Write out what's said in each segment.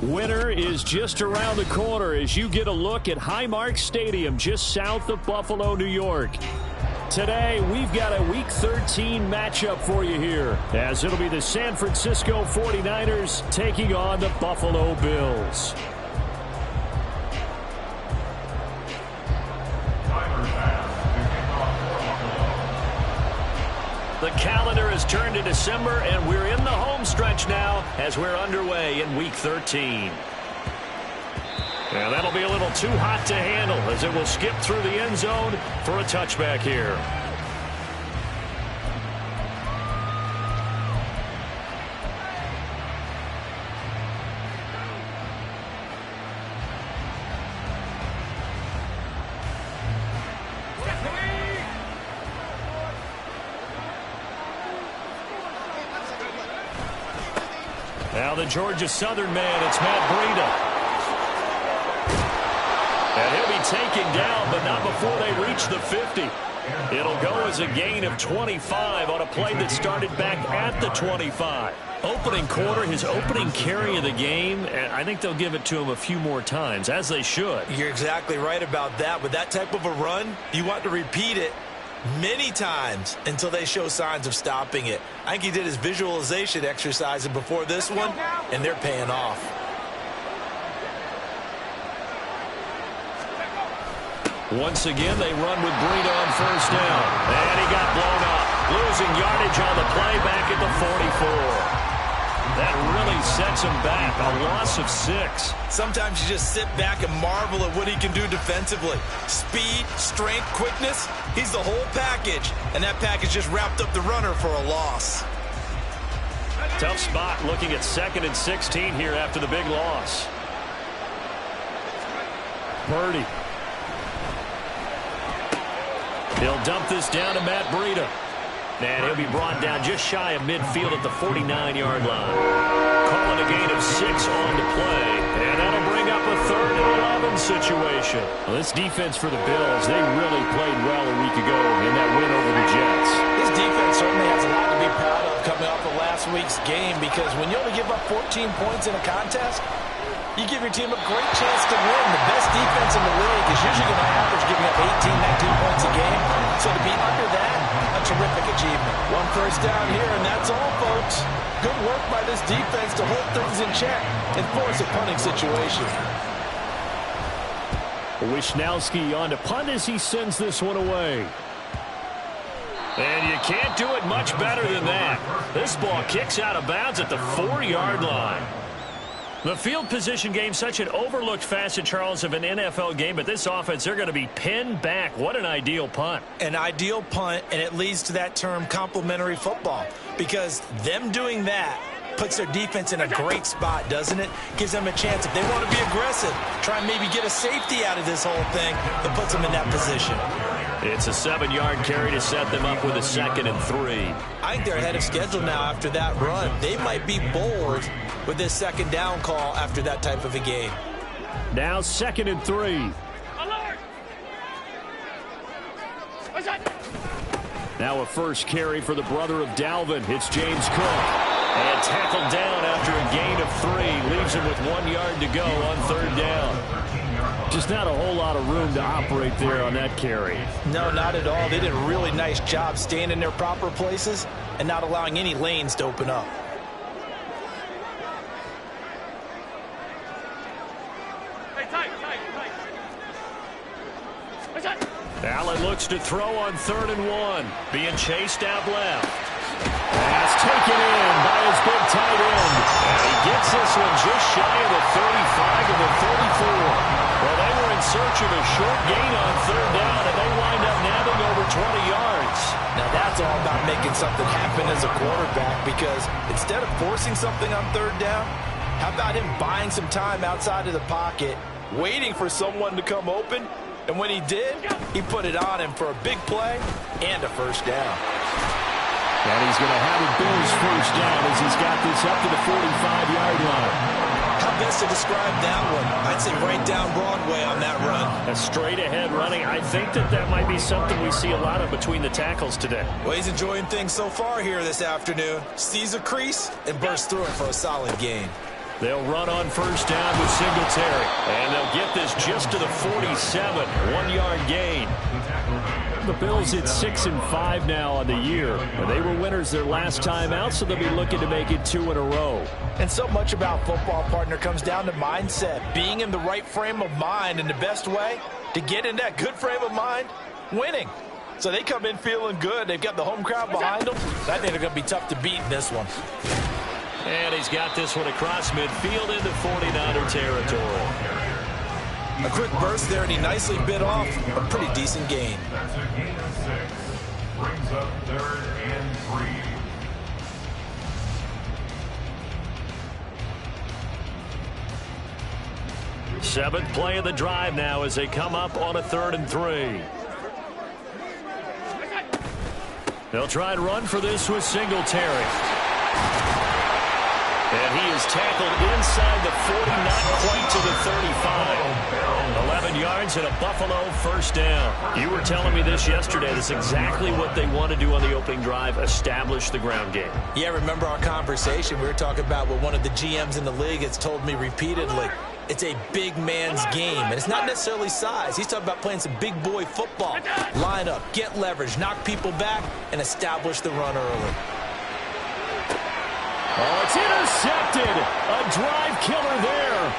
Winter is just around the corner as you get a look at Highmark Stadium just south of Buffalo, New York. Today, we've got a Week 13 matchup for you here, as it'll be the San Francisco 49ers taking on the Buffalo Bills. The calendar has turned to December, and we're in the home stretch now as we're underway in Week 13. And that'll be a little too hot to handle as it will skip through the end zone for a touchback here. Now the Georgia Southern man, it's Matt Breida. And he'll be taken down, but not before they reach the 50. It'll go as a gain of 25 on a play that started back at the 25. Opening quarter, his opening carry of the game, and I think they'll give it to him a few more times, as they should. You're exactly right about that. With that type of a run, you want to repeat it many times until they show signs of stopping it. I think he did his visualization exercise before this one, and they're paying off. Once again, they run with Breida on first down. And he got blown up. Losing yardage on the play back at the 44. That really sets him back. A loss of 6. Sometimes you just sit back and marvel at what he can do defensively. Speed, strength, quickness. He's the whole package. And that package just wrapped up the runner for a loss. Tough spot looking at 2nd and 16 here after the big loss. Purdy. He'll dump this down to Matt Breida. And he'll be brought down just shy of midfield at the 49-yard line. Calling a gain of 6 on the play. And that'll bring up a 3rd and 11 situation. Well, this defense for the Bills, they really played well a week ago in that win over the Jets. This defense certainly has a lot to be proud of coming off of last week's game, because when you only give up 14 points in a contest, you give your team a great chance to win. The best defense in the league is usually going to average giving up 18, 19 points a game. So to be under that, a terrific achievement. 1 first down here, and that's all, folks. Good work by this defense to hold things in check and force a punting situation. Wishnowski on to punt as he sends this one away. And you can't do it much better than that. This ball kicks out of bounds at the 4-yard line. The field position game, such an overlooked facet, Charles, of an NFL game, but this offense, they're going to be pinned back. What an ideal punt. An ideal punt, and it leads to that term complementary football, because them doing that puts their defense in a great spot, doesn't it? Gives them a chance, if they want to be aggressive, try and maybe get a safety out of this whole thing, that puts them in that position. It's a 7-yard carry to set them up with a 2nd and 3. I think they're ahead of schedule now after that run. They might be bold with this 2nd down call after that type of a game. Now 2nd and 3. Now a first carry for the brother of Dalvin. It's James Cook. And tackled down after a gain of 3. Leaves him with 1 yard to go on 3rd down. Just not a whole lot of room to operate there on that carry. No, not at all. They did a really nice job staying in their proper places and not allowing any lanes to open up. Allen looks to throw on 3rd and 1. Being chased out left. Pass taken in by his big tight end. And he gets this one just shy of the 35 to the 34. Well, they were in search of a short gain on 3rd down, and they wind up nabbing over 20 yards. Now that's all about making something happen as a quarterback, because instead of forcing something on 3rd down, how about him buying some time outside of the pocket, waiting for someone to come open, and when he did, he put it on him for a big play and a first down. And he's going to have a Bills first down as he's got this up to the 45-yard line. How best to describe that one? I'd say right down Broadway on that run. A straight-ahead running. I think that might be something we see a lot of between the tackles today. Well, he's enjoying things so far here this afternoon. Sees a crease and bursts through it for a solid gain. They'll run on first down with Singletary. And they'll get this just to the 47. 1-yard gain. The Bills at 6-5 now on the year. They were winners their last time out, so they'll be looking to make it 2 in a row. And so much about football, partner, comes down to mindset. Being in the right frame of mind, and the best way to get in that good frame of mind, winning. So they come in feeling good. They've got the home crowd behind them. I think they're going to be tough to beat in this one. And he's got this one across midfield into 49er territory. A quick burst there, and he nicely bit off a pretty decent gain. Brings up 3rd and 3. 7th play of the drive now as they come up on a 3rd and 3. They'll try and run for this with Singletary. And he is tackled inside the 40, not quite to the 35. 11 yards and a Buffalo first down. You were telling me this yesterday. That's exactly what they want to do on the opening drive, establish the ground game. Yeah, remember our conversation? We were talking about what one of the GMs in the league has told me repeatedly. It's a big man's game, and it's not necessarily size. He's talking about playing some big boy football. Line up, get leverage, knock people back, and establish the run early. Oh, it's intercepted. A drive killer there.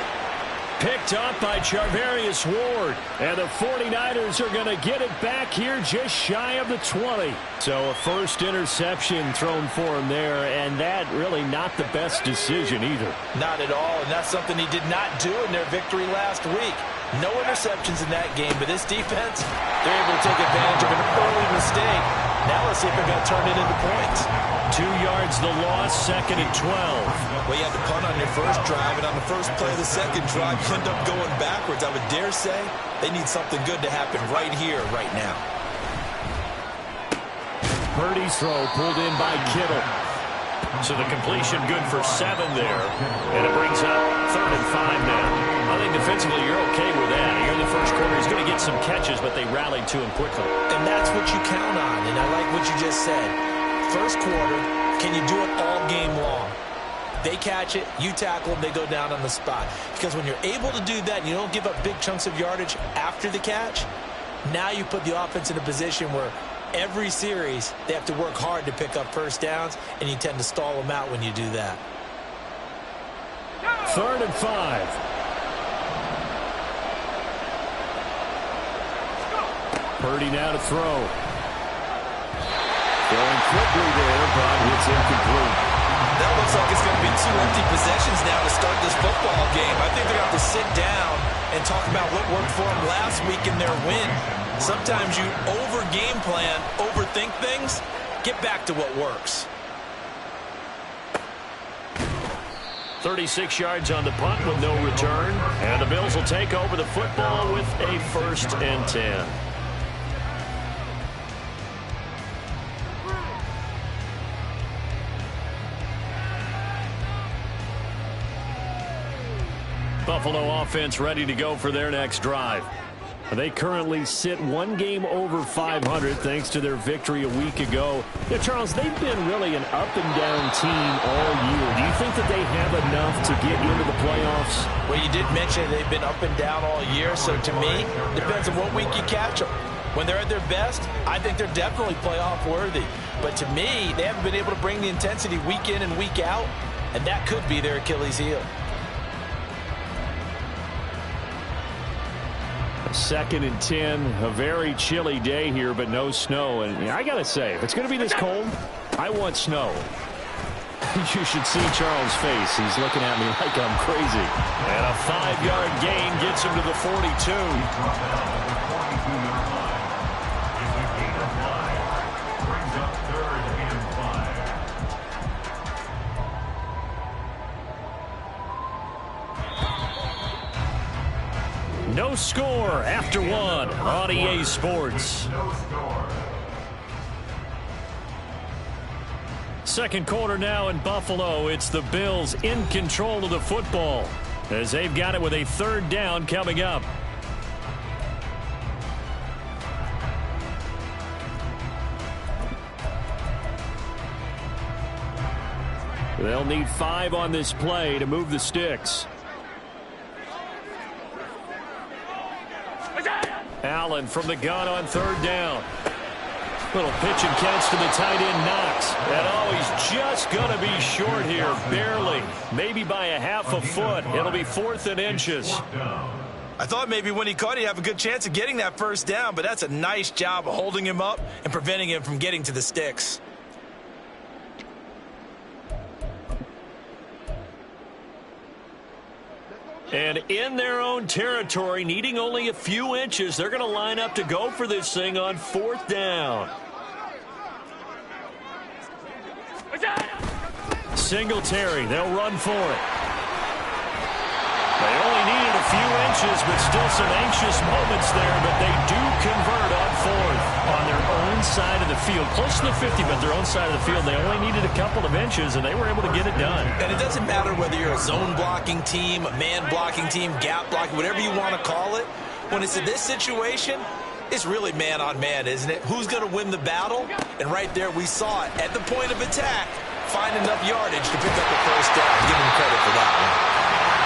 Picked up by Charvarius Ward. And the 49ers are going to get it back here just shy of the 20. So a first interception thrown for him there, and that really not the best decision either. Not at all, and that's something he did not do in their victory last week. No interceptions in that game, but this defense, they're able to take advantage of an early mistake. Now let's see if they're going to turn it into points. 2 yards the loss, 2nd and 12. Well, you had to punt on your first drive, and on the first play of the second drive, you end up going backwards. I would dare say they need something good to happen right here, right now. Purdy's throw pulled in by Kittle. So the completion good for 7 there. And it brings up 3rd and 5 now. I think defensively you're okay with that. Here in the first quarter, he's going to get some catches, but they rallied to him quickly. And that's what you count on, and I like what you just said. First quarter, can you do it all game long? They catch it, you tackle them, they go down on the spot. Because when you're able to do that and you don't give up big chunks of yardage after the catch, now you put the offense in a position where every series they have to work hard to pick up first downs, and you tend to stall them out when you do that. 3rd and 5. Purdy now to throw. Going quickly there, but it's incomplete. That looks like it's going to be 2 empty possessions now to start this football game. I think they're going to have to sit down and talk about what worked for them last week in their win. Sometimes you over-game plan, overthink things. Get back to what works. 36 yards on the punt with no return. And the Bills will take over the football with a 1st and 10. Buffalo offense ready to go for their next drive. They currently sit 1 game over 500 thanks to their victory a week ago. Yeah, Charles, they've been really an up-and-down team all year. Do you think that they have enough to get into the playoffs? Well, you did mention they've been up and down all year, so to me, depends on what week you catch them. When they're at their best, I think they're definitely playoff worthy. But to me, they haven't been able to bring the intensity week in and week out, and that could be their Achilles heel. 2nd and 10, a very chilly day here, but no snow. And I got to say, if it's going to be this cold, I want snow. You should see Charles' face. He's looking at me like I'm crazy. And a 5-yard gain gets him to the 42. No score after 1 on EA Sports. Second quarter now in Buffalo. It's the Bills in control of the football as they've got it with a 3rd down coming up. They'll need 5 on this play to move the sticks. Allen from the gun on 3rd down. Little pitch and catch to the tight end, Knox. And he's just going to be short here, barely. Maybe by a half a foot. It'll be 4th and inches. I thought maybe when he caught it, he'd have a good chance of getting that first down, but that's a nice job of holding him up and preventing him from getting to the sticks. And in their own territory, needing only a few inches, they're going to line up to go for this thing on 4th down. Singletary, they'll run for it. They only needed a few inches, but still some anxious moments there, but they do convert on 4th on their own side of the field. Close to the 50, but their own side of the field. They only needed a couple of inches, and they were able to get it done. And it doesn't matter whether you're a zone blocking team, a man blocking team, gap blocking, whatever you want to call it. When it's in this situation, it's really man on man, isn't it? Who's going to win the battle? And right there, we saw it at the point of attack, find enough yardage to pick up the first down. Give him credit for that one.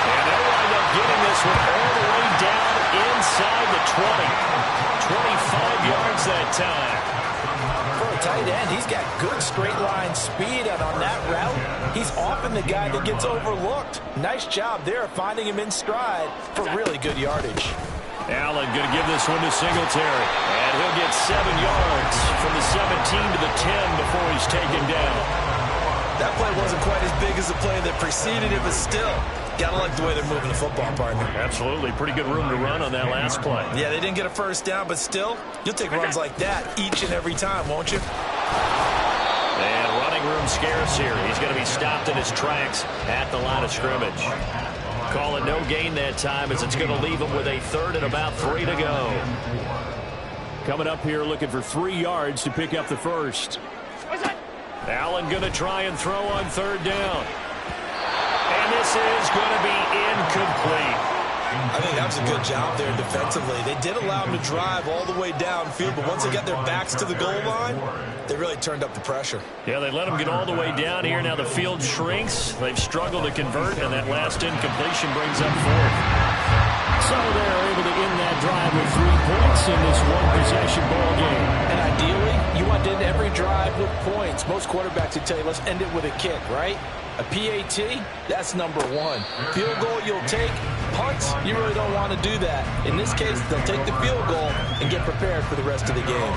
And they'll wind up getting this one all the way down inside the 20. 25 yards that time. For a tight end, he's got good straight line speed, and on that route, he's often the guy that gets overlooked. Nice job there finding him in stride for really good yardage. Allen going to give this one to Singletary. And he'll get 7 yards from the 17 to the 10 before he's taken down. That play wasn't quite as big as the play that preceded it, but still, gotta like the way they're moving the football, partner. Absolutely. Pretty good room to run on that last play. Yeah, they didn't get a first down, but still, you'll take runs like that each and every time, won't you? And running room scarce here. He's going to be stopped in his tracks at the line of scrimmage. Call it no gain that time, as it's going to leave him with a 3rd and about 3 to go. Coming up here looking for 3 yards to pick up the first. Allen going to try and throw on 3rd down. And this is going to be incomplete. I think that was a good job there defensively. They did allow him to drive all the way downfield, but once they got their backs to the goal line, they really turned up the pressure. Yeah, they let him get all the way down here. Now the field shrinks. They've struggled to convert, and that last incompletion brings up 4th. So they're able to end that drive with 3 points in this one-possession ball game. And ideally, you want to end every drive with points. Most quarterbacks would tell you, let's end it with a kick, right? A PAT, that's number 1. Field goal you'll take. Punts, you really don't want to do that. In this case, they'll take the field goal and get prepared for the rest of the game.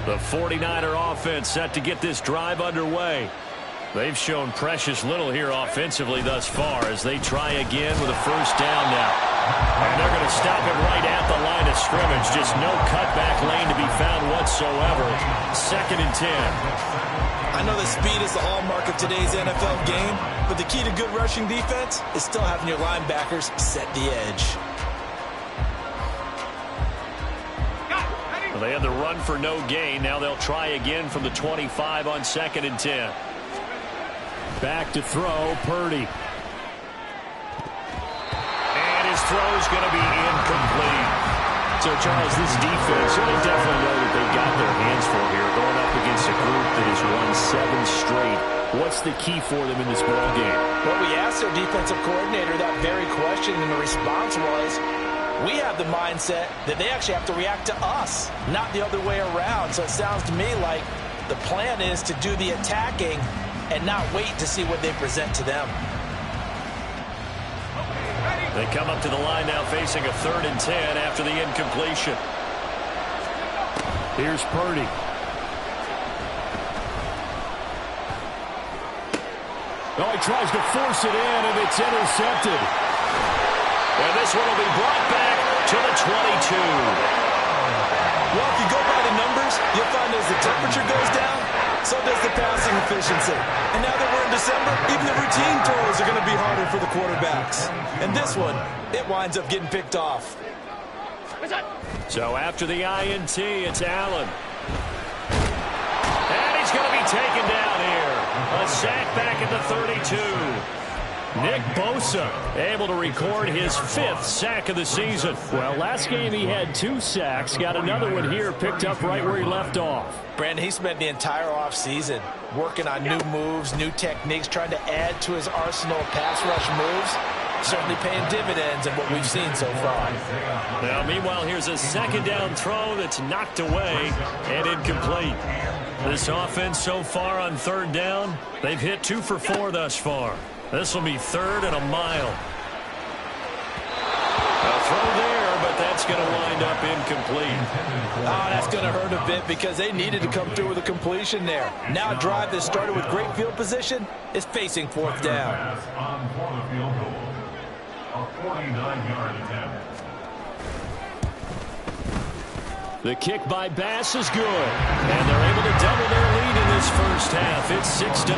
The 49er offense set to get this drive underway. They've shown precious little here offensively thus far as they try again with a first down now. And they're going to stop it right at the line of scrimmage. Just no cutback lane to be found whatsoever. 2nd and 10. I know that speed is the hallmark of today's NFL game, but the key to good rushing defense is still having your linebackers set the edge. Well, they had the run for no gain. Now they'll try again from the 25 on 2nd and 10. Back to throw, Purdy. And his throw's going to be incomplete. So, Charles, this defense, they definitely know that they've got their hands full here, going up against a group that has won 7 straight. What's the key for them in this ball game? Well, we asked their defensive coordinator that very question, and the response was, we have the mindset that they actually have to react to us, not the other way around. So it sounds to me like the plan is to do the attacking and not wait to see what they present to them. They come up to the line now facing a 3rd and 10 after the incompletion. Here's Purdy. Oh, he tries to force it in, and it's intercepted. And this one will be brought back to the 22. Well, if you go by the numbers, you'll find as the temperature goes down, so does the passing efficiency. And now that we're in December, even the routine throws are going to be harder for the quarterbacks. And this one, it winds up getting picked off. So after the INT, it's Allen. And he's going to be taken down here. A sack back at the 32. Nick Bosa able to record his 5th sack of the season. Well, last game he had 2 sacks. Got another one here picked up right where he left off. Brandon, he spent the entire offseason working on new moves, new techniques, trying to add to his arsenal of pass rush moves. Certainly paying dividends in what we've seen so far. Now, meanwhile, here's a second down throw that's knocked away and incomplete. This offense so far on 3rd down, they've hit 2 for 4 thus far. This will be 3rd and a mile. A throw there, but that's going to wind up incomplete. Oh, that's going to hurt a bit because they needed to come through with a completion there. Now a drive that started with great field position is facing 4th down. On for the field goal. A 49-yard attempt. The kick by Bass is good, and they're able to double their lead in this first half. It's 6-0.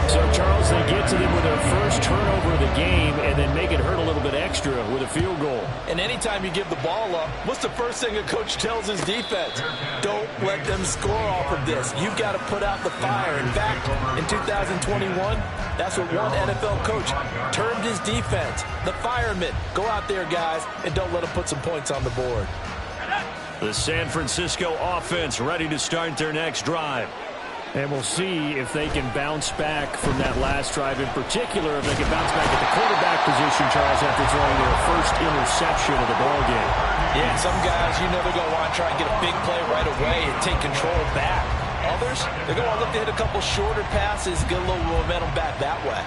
So, Charles, they get to them with their first turnover of the game and then make it hurt a little bit extra with a field goal. And anytime you give the ball up, what's the first thing a coach tells his defense? Don't let them score off of this. You've got to put out the fire. In fact, in 2021, that's what one NFL coach termed his defense. The firemen. Go out there, guys, and don't let them put some points on the board. The San Francisco offense ready to start their next drive. And we'll see if they can bounce back from that last drive, in particular if they can bounce back at the quarterback position, Charles, after throwing their first interception of the ballgame. Yeah, some guys, you know they're going to want to try and get a big play right away and take control back. Others, they're going to look to hit a couple shorter passes, get a little momentum back that way.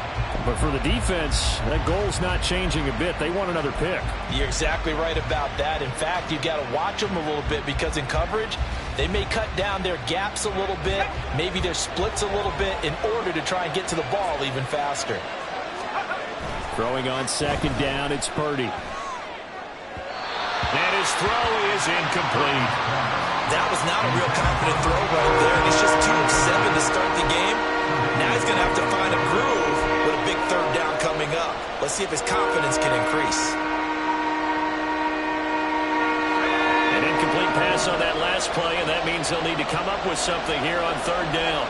But for the defense, that goal's not changing a bit. They want another pick. You're exactly right about that. In fact, you've got to watch them a little bit because in coverage, they may cut down their gaps a little bit, maybe their splits a little bit in order to try and get to the ball even faster. Throwing on 2nd down, it's Purdy. And his throw is incomplete. That was not a real confident throw right there. And he's just 2 of 7 to start the game. Now he's going to have to find a groove with a big 3rd down coming up. Let's see if his confidence can increase. An incomplete pass on that last play, and that means they'll need to come up with something here on 3rd down.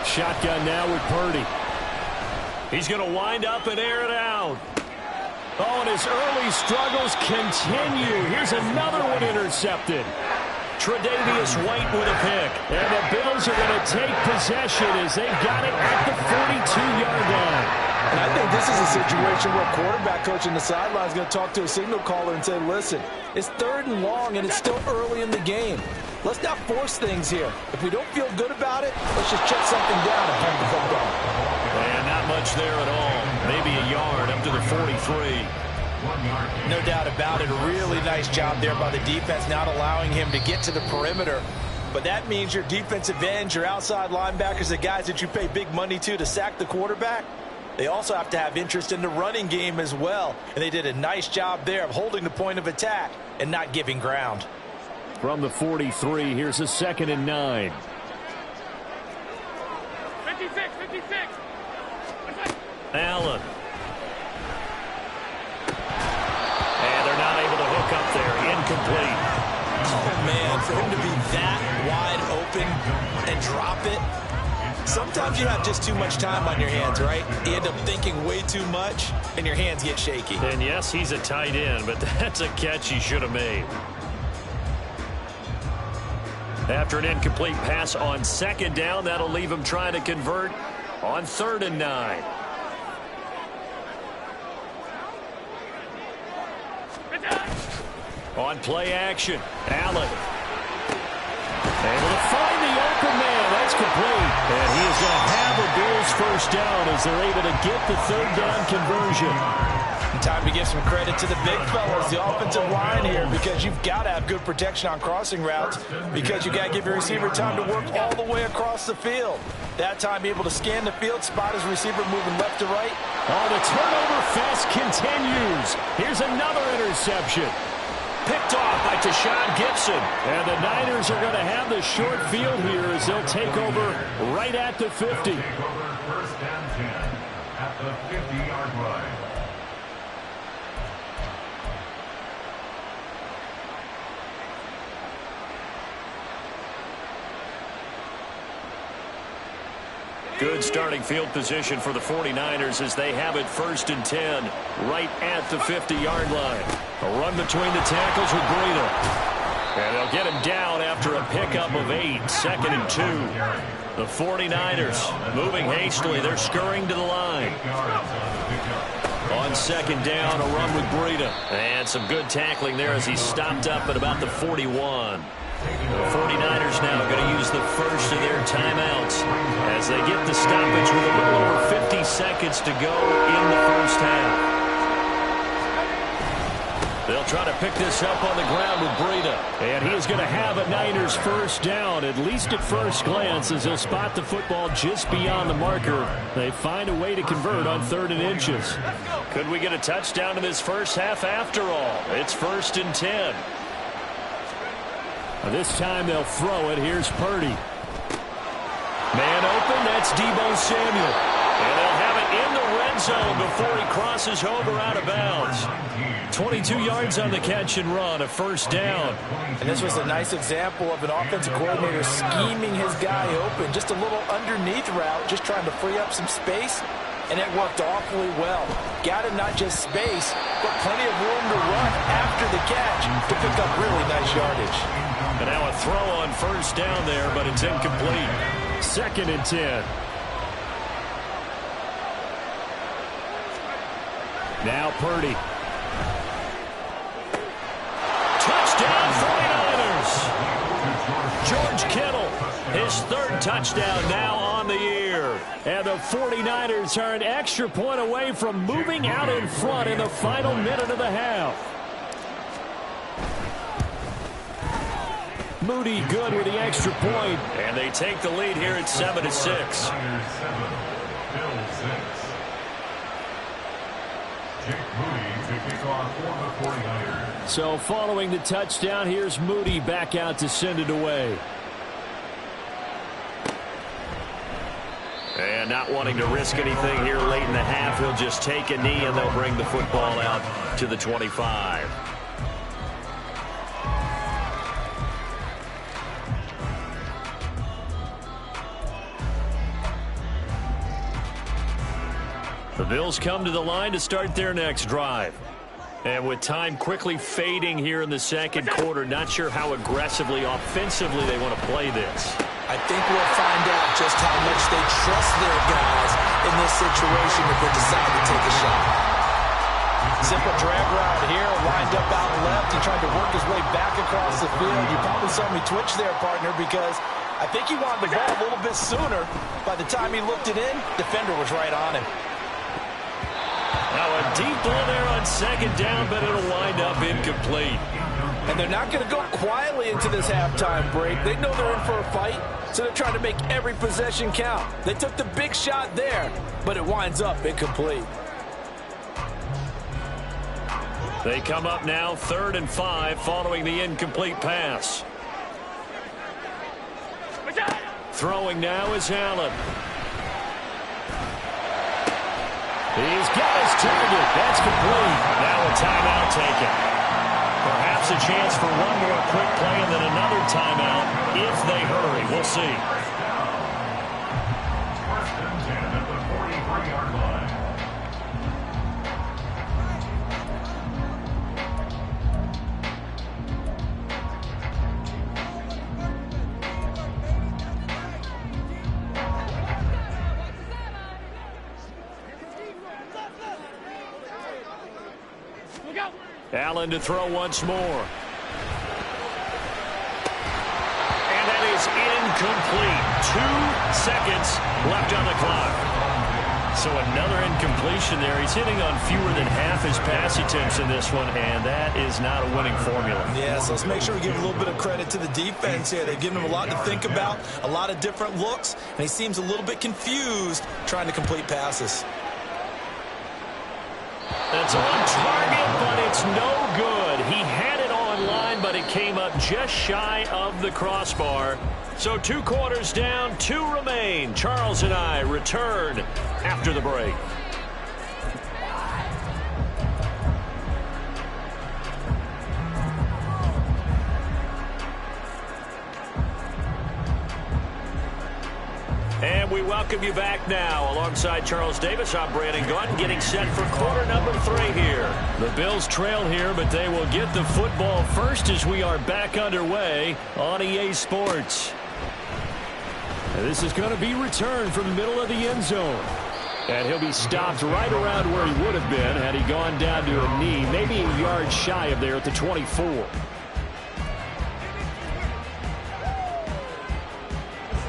Shotgun now with Purdy. He's going to wind up and air it out. Oh, and his early struggles continue. Here's another one intercepted. Tre'Davious White with a pick. And the Bills are going to take possession as they've got it at the 42-yard line. And I think this is a situation where a quarterback coach in the sideline is going to talk to a signal caller and say, listen, it's 3rd and long and it's still early in the game. Let's not force things here. If we don't feel good about it, let's just check something down and punt the football. And not much there at all. Maybe a yard up to the 43. No doubt about it. A really nice job there by the defense, not allowing him to get to the perimeter. But that means your defensive ends, your outside linebackers, the guys that you pay big money to sack the quarterback, they also have to have interest in the running game as well. And they did a nice job there of holding the point of attack and not giving ground. From the 43, here's a 2nd and 9. 56. Allen. And they're not able to hook up there. Incomplete. Oh, man, for him to be that wide open and drop it. Sometimes you have just too much time on your hands, right? You end up thinking way too much, and your hands get shaky. And yes, he's a tight end, but that's a catch he should have made. After an incomplete pass on 2nd down, that'll leave him trying to convert on 3rd and 9. On play action, Allen. Able to find the open man. That's complete. And he is going to have a Bills first down as they're able to get the 3rd down conversion. Time to give some credit to the big fellas, the offensive line here, because you've got to have good protection on crossing routes because you got to give your receiver time to work all the way across the field. That time able to scan the field, spot his receiver moving left to right. Oh, the turnover fest continues. Here's another interception. Picked off by Tashaun Gibson. And the Niners are going to have the short field here as they'll take over right at the 50. Take over 1st and 10 at the 50-yard line. Good starting field position for the 49ers as they have it 1st and 10 right at the 50-yard line. A run between the tackles with Breida. And they'll get him down after a pickup of 8, 2nd and 2. The 49ers moving hastily. They're scurrying to the line. On 2nd down, a run with Breida. And some good tackling there as he stopped up at about the 41. The 49ers now going to use the first of their timeouts as they get the stoppage with a little over 50 seconds to go in the first half. They'll try to pick this up on the ground with Breida. And he is going to have a Niners first down, at least at first glance, as he'll spot the football just beyond the marker. They find a way to convert on 3rd and inches. Could we get a touchdown in this first half after all? It's 1st and 10. This time they'll throw it. Here's Purdy. Man open, that's Deebo Samuel. And they'll have it in the red zone before he crosses over out of bounds. 22 yards on the catch and run, a first down. And this was a nice example of an offensive coordinator scheming his guy open. Just a little underneath route, just trying to free up some space. And it worked awfully well. Got him not just space, but plenty of room to run after the catch to pick up really nice yardage. And now a throw on first down there, but it's incomplete. 2nd and 10. Now Purdy. Touchdown 49ers. George Kittle, his 3rd touchdown now on the year. And the 49ers are an extra point away from moving out in front in the final minute of the half. Moody good with the extra point. And they take the lead here at 7-6. So following the touchdown, here's Moody back out to send it away. And not wanting to risk anything here late in the half, he'll just take a knee and they'll bring the football out to the 25. The Bills come to the line to start their next drive. And with time quickly fading here in the second quarter, not sure how aggressively, offensively they want to play this. I think we'll find out just how much they trust their guys in this situation if they decide to take a shot. Simple drag route here, lined up out left. He tried to work his way back across the field. You probably saw me twitch there, partner, because I think he wanted the ball a little bit sooner. By the time he looked it in, defender was right on him. Now a deep ball there on 2nd down, but it'll wind up incomplete. And they're not going to go quietly into this halftime break. They know they're in for a fight, so they're trying to make every possession count. They took the big shot there, but it winds up incomplete. They come up now 3rd and 5 following the incomplete pass. Throwing now is Allen. He's got his target. That's complete. Now a timeout taken. Perhaps a chance for one more quick play and then another timeout if they hurry. We'll see. 1st and 10 at the 43-yard line. Allen to throw once more. And that is incomplete. 2 seconds left on the clock. So another incompletion there. He's hitting on fewer than half his pass attempts in this one, and that is not a winning formula. Yeah, so let's make sure we give a little bit of credit to the defense here. They've given him a lot to think about, a lot of different looks, and he seems a little bit confused trying to complete passes. That's on target, but it's no good. He had it on line, but it came up just shy of the crossbar. So 2 quarters down, 2 remain. Charles and I return after the break. And And we welcome you back now. Alongside Charles Davis, I'm Brandon Gaudin, getting set for quarter number 3 here. The Bills trail here, but they will get the football first as we are back underway on EA Sports. And this is going to be returned from the middle of the end zone. And he'll be stopped right around where he would have been had he gone down to a knee, maybe a yard shy of there at the 24.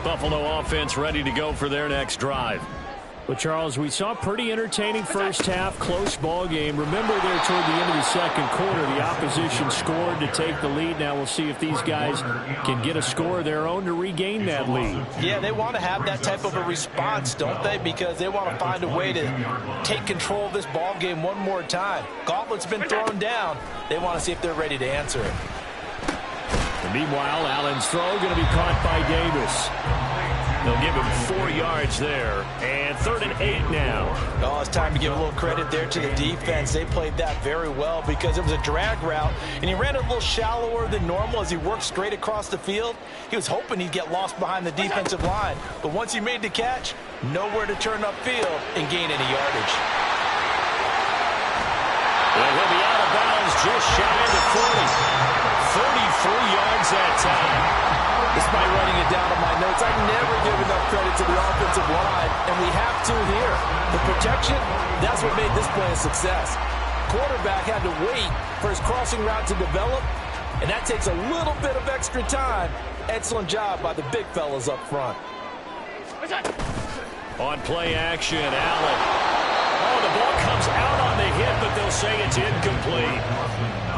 Buffalo offense ready to go for their next drive. Well, Charles, we saw a pretty entertaining first half, close ball game. Remember there toward the end of the second quarter, the opposition scored to take the lead. Now we'll see if these guys can get a score of their own to regain that lead. Yeah, they want to have that type of a response, don't they? Because they want to find a way to take control of this ball game one more time. Gauntlet's been thrown down. They want to see if they're ready to answer it. And meanwhile, Allen's throw going to be caught by Davis. They'll give him 4 yards there. And 3rd and 8 now. Oh, it's time to give a little credit there to the defense. They played that very well because it was a drag route, and he ran it a little shallower than normal as he worked straight across the field. He was hoping he'd get lost behind the defensive line. But once he made the catch, nowhere to turn upfield and gain any yardage. And he'll be out of bounds just shy of the 40. 33 yards that time. Despite writing it down on my notes, I never give enough credit to the offensive line, and we have to here. The protection, that's what made this play a success. Quarterback had to wait for his crossing route to develop, and that takes a little bit of extra time. Excellent job by the big fellas up front. On play action, Allen. Oh, the ball comes out on the hit, but they'll say it's incomplete.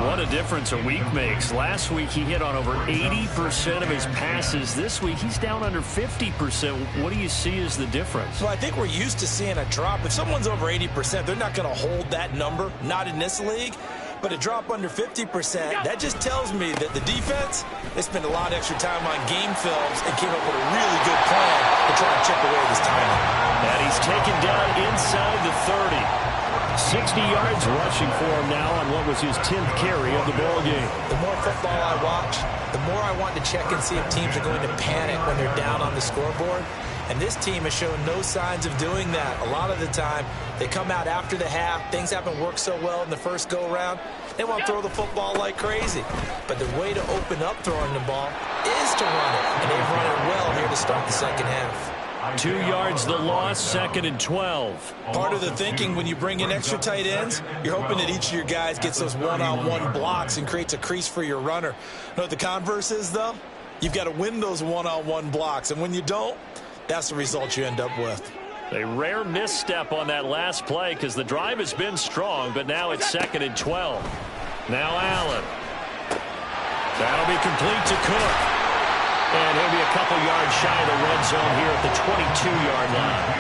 What a difference a week makes. Last week he hit on over 80% of his passes. This week he's down under 50%. What do you see as the difference? Well, I think we're used to seeing a drop. If someone's over 80%, they're not going to hold that number, not in this league. But a drop under 50%, that just tells me that the defense, they spent a lot of extra time on game films and came up with a really good plan to try and chip away this timing. And he's taken down inside the 30. 60 yards rushing for him now on what was his 10th carry of the ball game. The more football I watch, the more I want to check and see if teams are going to panic when they're down on the scoreboard. And this team has shown no signs of doing that. A lot of the time, they come out after the half. Things haven't worked so well in the first go-around. They want to throw the football like crazy. But the way to open up throwing the ball is to run it. And they've run it well here to start the second half. 2 yards the loss, 2nd and 12. Part of the thinking when you bring in extra tight ends, you're hoping that each of your guys gets those one-on-one blocks and creates a crease for your runner. You know what the converse is, though? You've got to win those one-on-one blocks. And when you don't, that's the result you end up with. A rare misstep on that last play because the drive has been strong, but now it's 2nd and 12. Now Allen. That'll be complete to Cook. And he'll be a couple yards shy of the red zone here at the 22-yard line.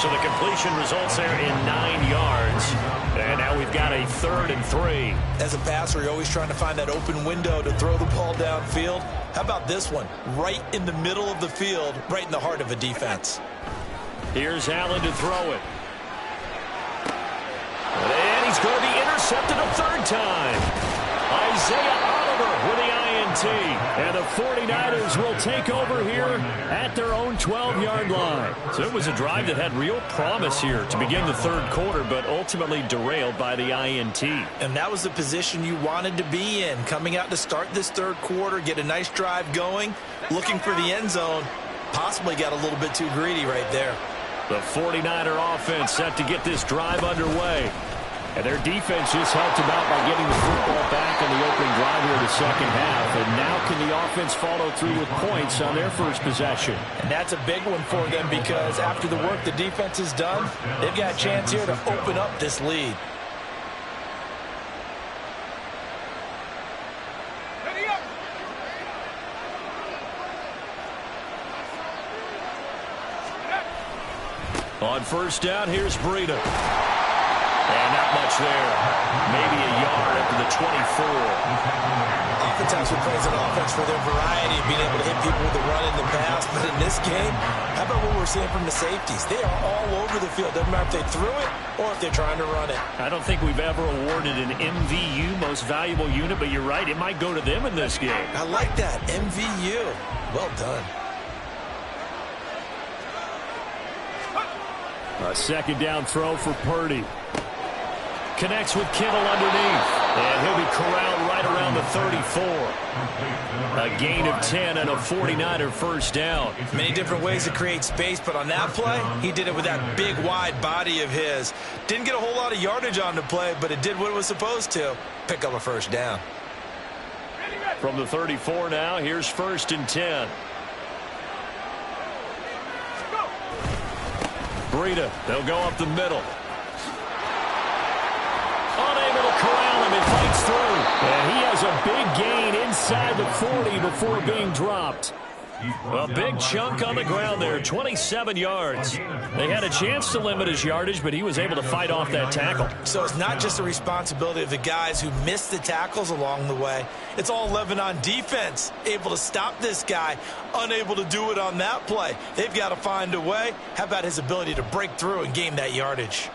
So the completion results there in 9 yards. And now we've got a 3rd and 3. As a passer, you're always trying to find that open window to throw the ball downfield. How about this one? Right in the middle of the field, right in the heart of a defense. Here's Allen to throw it. And he's going to be intercepted a 3rd time. Isaiah Oliver with the INT. And the 49ers will take over here at their own 12-yard line. So it was a drive that had real promise here to begin the 3rd quarter, but ultimately derailed by the INT. And that was the position you wanted to be in, coming out to start this 3rd quarter, get a nice drive going, looking for the end zone. Possibly got a little bit too greedy right there. The 49er offense set to get this drive underway. And their defense just helped them out by getting the football back on the opening drive here in the second half. And now can the offense follow through with points on their first possession? And that's a big one for them because after the work the defense has done, they've got a chance here to open up this lead. On first down, here's Breida. And not much there. Maybe a yard up to the 24. Oftentimes we praise an offense for their variety of being able to hit people with the run and the pass. But in this game, how about what we're seeing from the safeties? They are all over the field. Doesn't matter if they threw it or if they're trying to run it. I don't think we've ever awarded an MVU, most valuable unit, but you're right. It might go to them in this game. I like that. MVU. Well done. A second down throw for Purdy. Connects with Kittle underneath. And he'll be corralled right around the 34. A gain of 10 and a 49er first down. Many different ways to create space, but on that play, he did it with that big, wide body of his. Didn't get a whole lot of yardage on the play, but it did what it was supposed to. Pick up a first down. From the 34 now, here's 1st and 10. Breida, they'll go up the middle. Unable to corral him, it fights through. And he has a big gain inside the 40 before being dropped. A big chunk on the ground there, 27 yards. They had a chance to limit his yardage, but he was able to fight off that tackle. So it's not just the responsibility of the guys who missed the tackles along the way. It's all Lebanon defense, able to stop this guy, unable to do it on that play. They've got to find a way. How about his ability to break through and gain that yardage?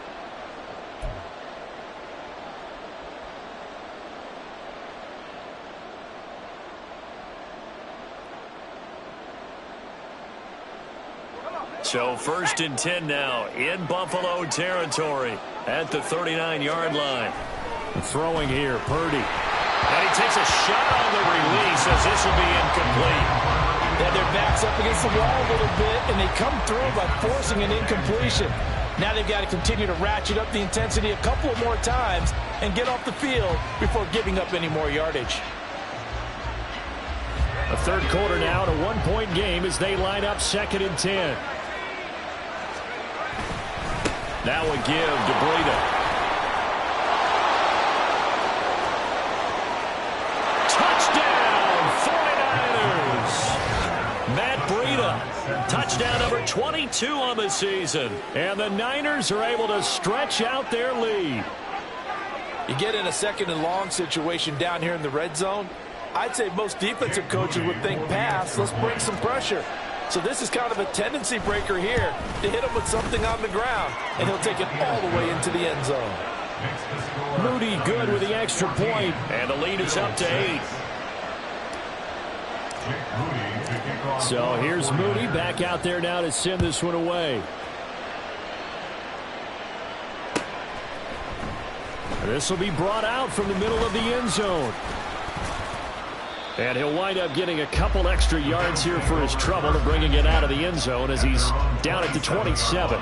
So 1st and 10 now in Buffalo territory at the 39-yard line. Throwing here, Purdy. And he takes a shot on the release as this will be incomplete. Yeah, their backs up against the wall a little bit, and they come through by forcing an incompletion. Now they've got to continue to ratchet up the intensity a couple of more times and get off the field before giving up any more yardage. A third quarter now, a one-point game as they line up 2nd and 10. Now a give to Breida. Touchdown, 49ers. Matt Breida, touchdown number 22 on the season. And the Niners are able to stretch out their lead. You get in a 2nd and long situation down here in the red zone, I'd say most defensive coaches would think pass, let's bring some pressure. So this is kind of a tendency breaker here to hit him with something on the ground, and he'll take it all the way into the end zone. Moody good with the extra point, and the lead is up to 8. So here's Moody back out there now to send this one away. This will be brought out from the middle of the end zone. And he'll wind up getting a couple extra yards here for his trouble to bringing it out of the end zone as he's down at the 27.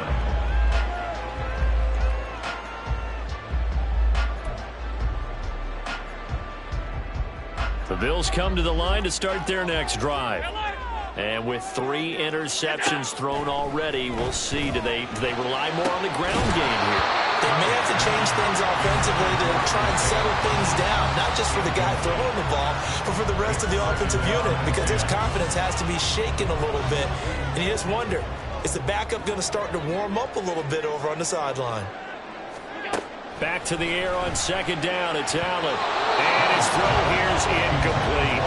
The Bills come to the line to start their next drive. And with 3 interceptions thrown already, we'll see, do they rely more on the ground game here? They may have to change things offensively to try and settle things down, not just for the guy throwing the ball, but for the rest of the offensive unit, because his confidence has to be shaken a little bit. And you just wonder, is the backup going to start to warm up a little bit over on the sideline? Back to the air on 2nd down. It's Allen. And his throw here's incomplete.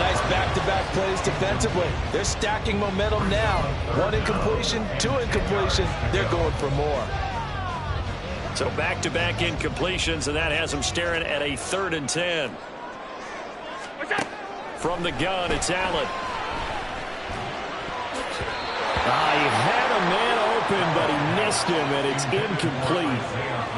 Nice back-to-back plays defensively. They're stacking momentum now. 1 incompletion, 2 incompletion. They're going for more. So back-to-back incompletions, and that has them staring at a 3rd and 10. From the gun, it's Allen. He had a man open, but he missed him, and it's incomplete.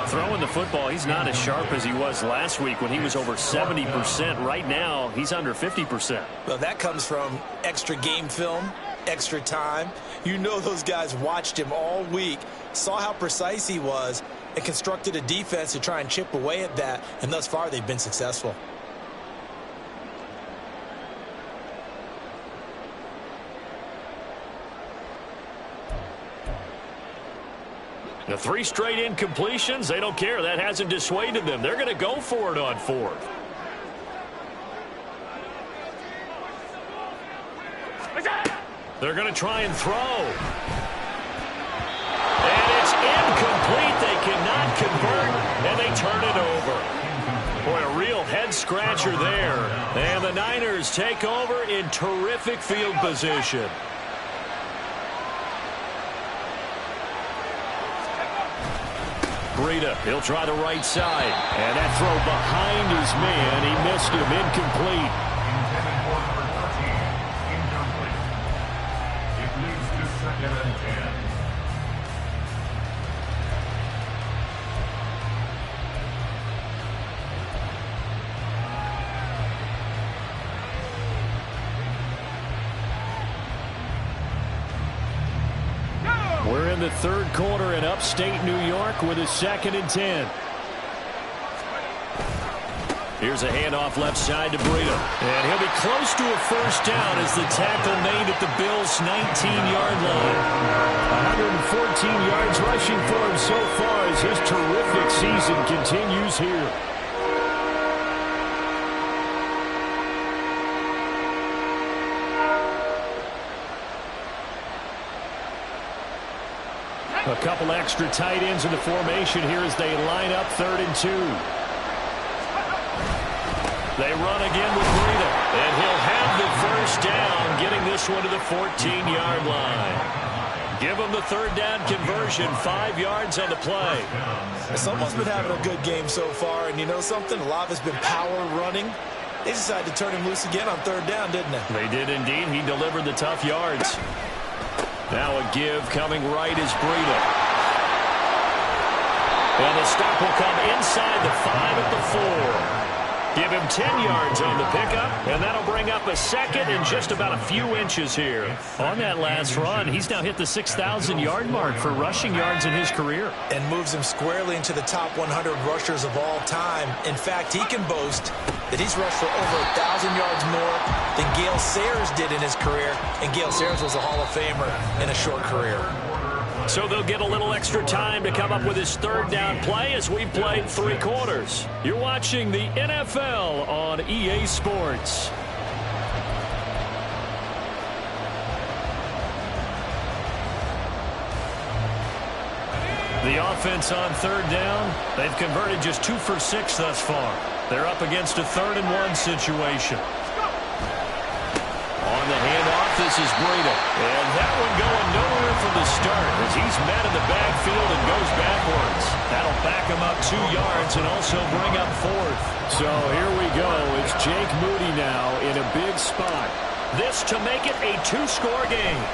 Throwing the football, he's not as sharp as he was last week when he was over 70%. Right now, he's under 50%. Well, that comes from extra game film, extra time. You know those guys watched him all week, saw how precise he was, and constructed a defense to try and chip away at that, and thus far they've been successful. The 3 straight incompletions, they don't care. That hasn't dissuaded them. They're going to go for it on 4th. They're going to try and throw. And it's incomplete. They cannot convert, and they turn it over. Boy, a real head-scratcher there. And the Niners take over in terrific field position. Breida, he'll try the right side. And that throw behind his man. He missed him. Incomplete. Intended for number 13. Incomplete. It leads to 2nd and 10. in the third quarter in upstate New York with a 2nd and 10. Here's a handoff left side to Breida. And he'll be close to a first down as the tackle made at the Bills' 19-yard line. 114 yards rushing for him so far as his terrific season continues here. A couple extra tight ends in the formation here as they line up 3rd and 2. They run again with Breida, and he'll have the first down, getting this one to the 14-yard line. Give him the 3rd down conversion, 5 yards on the play. Someone's been having a good game so far, and you know something? A lot has been power running. They decided to turn him loose again on 3rd down, didn't they? They did indeed. He delivered the tough yards. Now a give coming right is Breida. And the stop will come inside the 5 at the 4. Give him 10 yards on the pickup, and that'll bring up a 2nd and just about a few inches here. On that last run, he's now hit the 6,000-yard mark for rushing yards in his career. And moves him squarely into the top 100 rushers of all time. In fact, he can boast that he's rushed for over 1,000 yards more than Gale Sayers did in his career, and Gale Sayers was a Hall of Famer in a short career. So they'll get a little extra time to come up with his 3rd down play as we played 3 quarters. You're watching the NFL on EA Sports. The offense on 3rd down, they've converted just 2 for 6 thus far. They're up against a 3rd and 1 situation. On the handoff, this is Breida. And that one going nowhere from the start as he's met in the backfield and goes backwards. That'll back him up 2 yards and also bring up 4th. So here we go. It's Jake Moody now in a big spot. This to make it a 2-score game.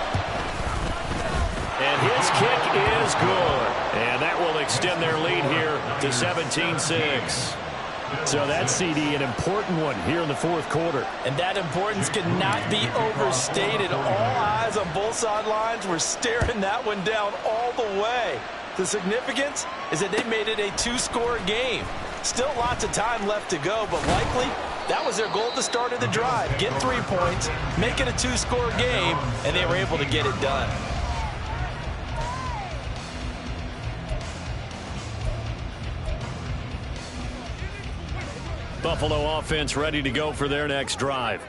And his kick is good. And that will extend their lead here to 17-6. So that's, CD, an important one here in the 4th quarter. And that importance cannot be overstated. All eyes on both sidelines were staring that one down all the way. The significance is that they made it a 2-score game. Still lots of time left to go, but likely that was their goal at the start of the drive. Get 3 points, make it a 2-score game, and they were able to get it done. Buffalo offense ready to go for their next drive.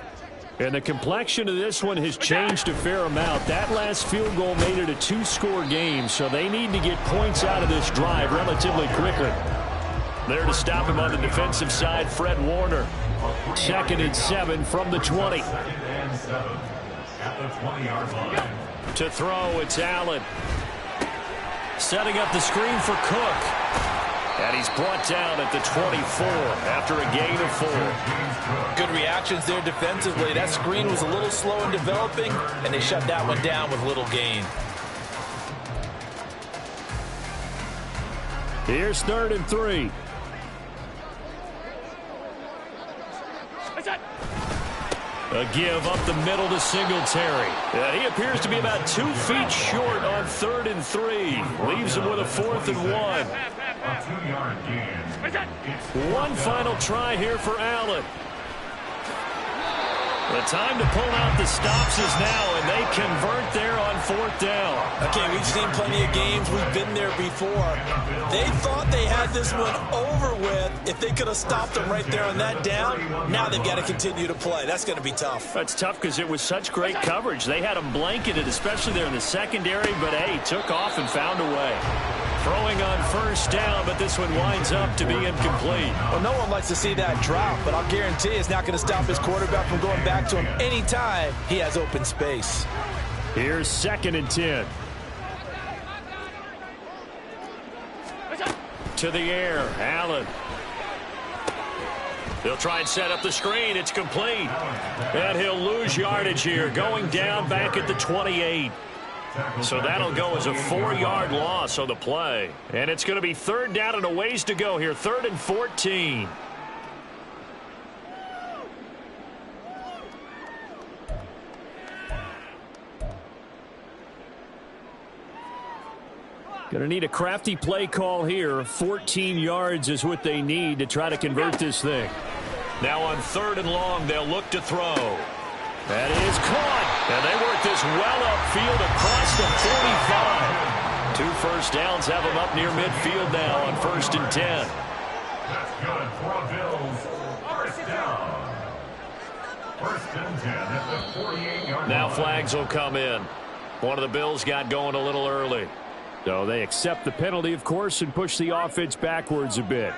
And the complexion of this one has changed a fair amount. That last field goal made it a 2-score game, so they need to get points out of this drive relatively quickly. There to stop him on the defensive side, Fred Warner. 2nd and 7 from the 20. To throw, it's Allen. Setting up the screen for Cook. And he's brought down at the 24 after a gain of 4. Good reactions there defensively. That screen was a little slow in developing, and they shut that one down with little gain. Here's 3rd and 3. A give up the middle to Singletary. He appears to be about 2 feet short on 3rd and 3. Leaves him with a 4th and 1. A 2-yard gain. One final try here for Allen. The time to pull out the stops is now, and they convert there on 4th down. Okay, we've seen plenty of games. We've been there before. They thought they had this one over with if they could have stopped them right there on that down. Now they've got to continue to play. That's going to be tough. That's tough because it was such great coverage. They had them blanketed, especially there in the secondary, but, hey, took off and found a way. Throwing on 1st down, but this one winds up to be incomplete. Well, no one likes to see that drop, but I'll guarantee it's not going to stop his quarterback from going back to him anytime he has open space. Here's 2nd and 10. To the air, Allen. They'll try and set up the screen. It's complete. And he'll lose yardage here, going down back at the 28. So that'll go as a 4-yard loss on the play. And it's going to be 3rd down and a ways to go here. 3rd and 14. Going to need a crafty play call here. 14 yards is what they need to try to convert this thing. Now on 3rd and long, they'll look to throw. That is caught. And they work this well upfield across the 45. 2 first downs have them up near midfield now on 1st and 10. That's good for a Bills first down. 1st and 10 at the 48-yard line. Now flags will come in. One of the Bills got going a little early. So they accept the penalty, of course, and push the offense backwards a bit.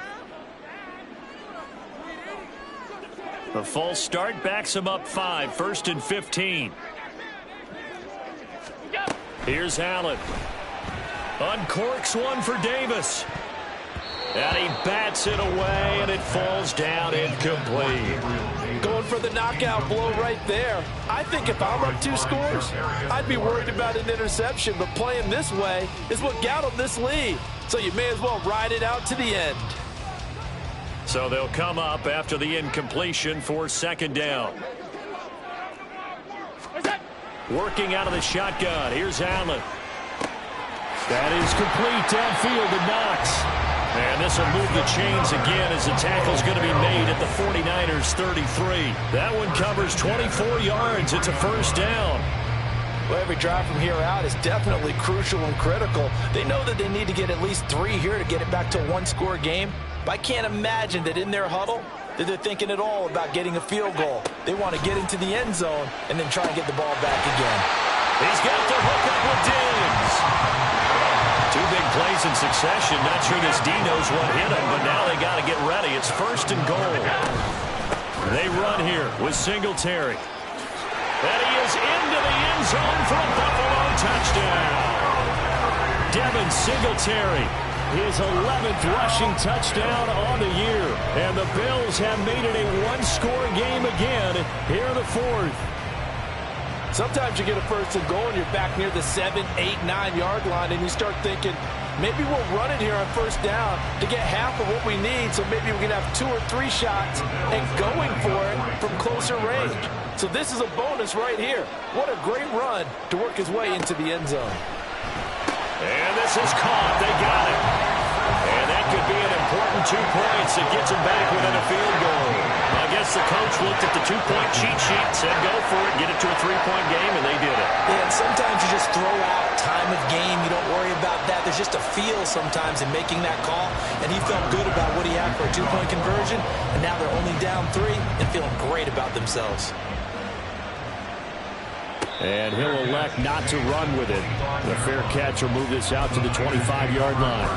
The false start backs them up 5. 1st and 15. Here's Allen. Uncorks one for Davis. And he bats it away, and it falls down incomplete. Going for the knockout blow right there. I think if I'm up 2 scores, I'd be worried about an interception, but playing this way is what got them this lead. So you may as well ride it out to the end. So they'll come up after the incompletion for 2nd down. Working out of the shotgun. Here's Allen. That is complete downfield to Knox. And this will move the chains again as the tackle's going to be made at the 49ers 33. That one covers 24 yards. It's a 1st down. Well, every drive from here out is definitely crucial and critical. They know that they need to get at least 3 here to get it back to a 1-score game. But I can't imagine that in their huddle that they're thinking at all about getting a field goal. They want to get into the end zone and then try and get the ball back again. He's got the hook up with Diggs. 2 big plays in succession. Not sure this D knows what hit him, but now they got to get ready. It's 1st and goal. They run here with Singletary. And he is into the end zone for a Buffalo touchdown. Devin Singletary, his 11th rushing touchdown on the year. And the Bills have made it a 1-score game again here in the 4th. Sometimes you get a 1st and goal and you're back near the 7, 8, 9-yard line, and you start thinking, maybe we'll run it here on 1st down to get half of what we need, so maybe we can have 2 or 3 shots and going for it from closer range. So this is a bonus right here. What a great run to work his way into the end zone. And this is caught. They got it. And that could be an important 2 points that gets them back within a field goal. I guess the coach looked at the 2-point cheat sheet, said go for it, get it to a 3-point game, and they did it. Yeah, and sometimes you just throw out time of game. You don't worry about that. There's just a feel sometimes in making that call, and he felt good about what he had for a 2-point conversion, and now they're only down 3 and feeling great about themselves. And he'll elect not to run with it. The fair catch will move this out to the 25-yard line.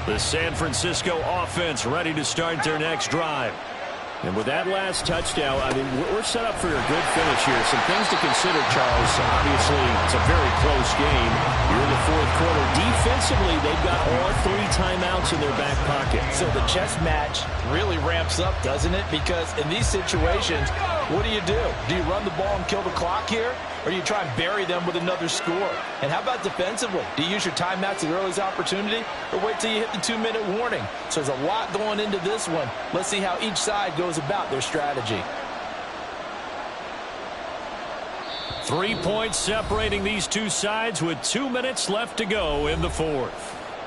The San Francisco offense ready to start their next drive. And with that last touchdown, I mean, we're set up for a good finish here. Some things to consider, Charles. Obviously, it's a very close game. You're in the 4th quarter. Defensively, they've got all 3 timeouts in their back pocket. So the chess match really ramps up, doesn't it? Because in these situations, what do? Do you run the ball and kill the clock here? Or do you try and bury them with another score? And how about defensively? Do you use your timeouts at the earliest opportunity? Or wait till you hit the 2-minute warning? So there's a lot going into this one. Let's see how each side goes about their strategy. 3 points separating these 2 sides with 2 minutes left to go in the 4th.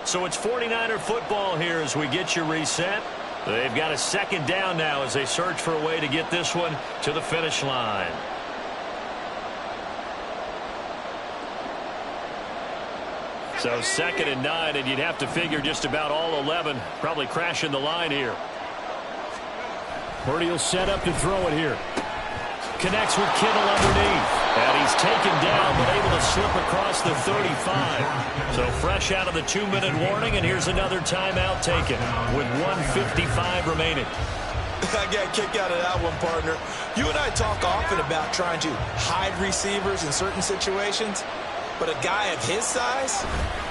So it's 49er football here as we get you reset. They've got a 2nd down now as they search for a way to get this one to the finish line. So 2nd and 9, and you'd have to figure just about all 11 probably crashing the line here. Purdy will set up to throw it here. Connects with Kittle underneath. And he's taken down, but able to slip across the 35. So fresh out of the 2-minute warning, and here's another timeout taken with 1:55 remaining. I got a kick out of that one, partner. You and I talk often about trying to hide receivers in certain situations, but a guy of his size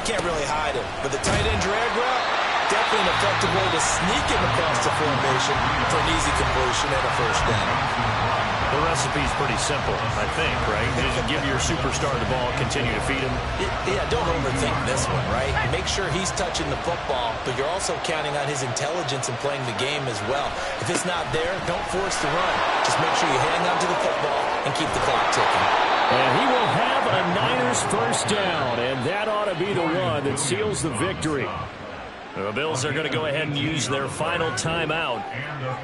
can't really hide him. But the tight end drag route, definitely an effective way to sneak him across the formation for an easy completion and a 1st down. The recipe's pretty simple, I think, right? Just give your superstar the ball, continue to feed him. Yeah, don't overthink this one, right? Make sure he's touching the football, but you're also counting on his intelligence in playing the game as well. If it's not there, don't force the run. Just make sure you hang on to the football and keep the clock ticking. And he will have a Niners first down, and that ought to be the one that seals the victory. The Bills are going to go ahead and use their final timeout,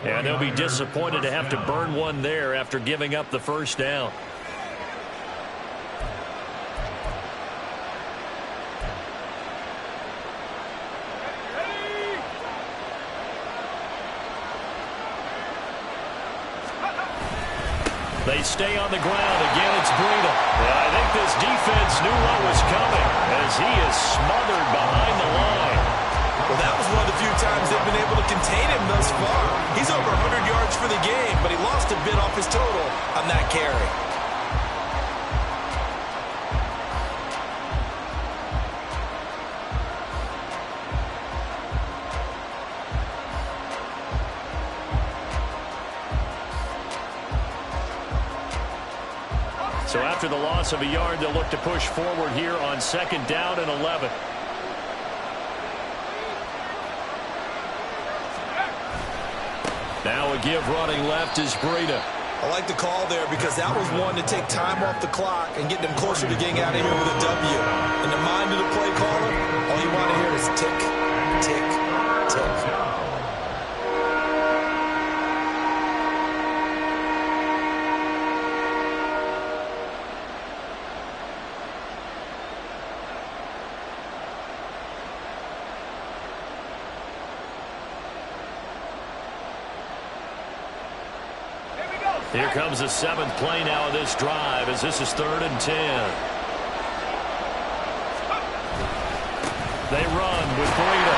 and they'll be disappointed to have to burn one there after giving up the first down. They stay on the ground. Again, it's Breida. And I think this defense knew what was coming as he is smothered behind the line. Well, that was one of the few times they've been able to contain him thus far. He's over 100 yards for the game, but he lost a bit off his total on that carry. So after the loss of a yard, they'll look to push forward here on 2nd down and 11. Now a give running left is Breida. I like the call there because that was one to take time off the clock and get them closer to getting out of here with a W. In the mind of the play caller, all you want to hear is tick, tick, tick. Here comes the 7th play now of this drive as this is 3rd and 10. They run with Breida.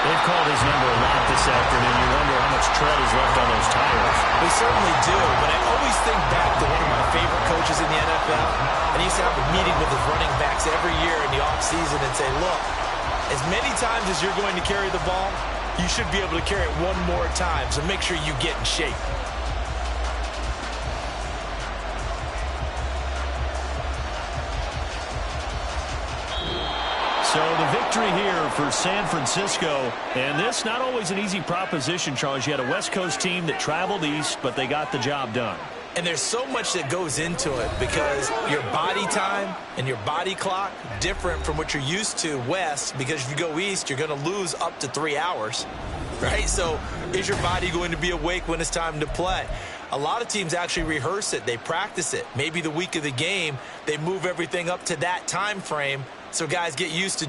They've called his number a lot this afternoon. You wonder how much tread is left on those tires. We certainly do, but I always think back to one of my favorite coaches in the NFL, and he used to have a meeting with his running backs every year in the offseason and say, look, as many times as you're going to carry the ball, you should be able to carry it one more time, so make sure you get in shape. So the victory here for San Francisco, and this not always an easy proposition, Charles. You had a West Coast team that traveled east, but they got the job done. And there's so much that goes into it because your body time and your body clock different from what you're used to west, because if you go east, you're going to lose up to 3 hours, right? So is your body going to be awake when it's time to play? A lot of teams actually rehearse it. They practice it. Maybe the week of the game, they move everything up to that time frame so guys get used to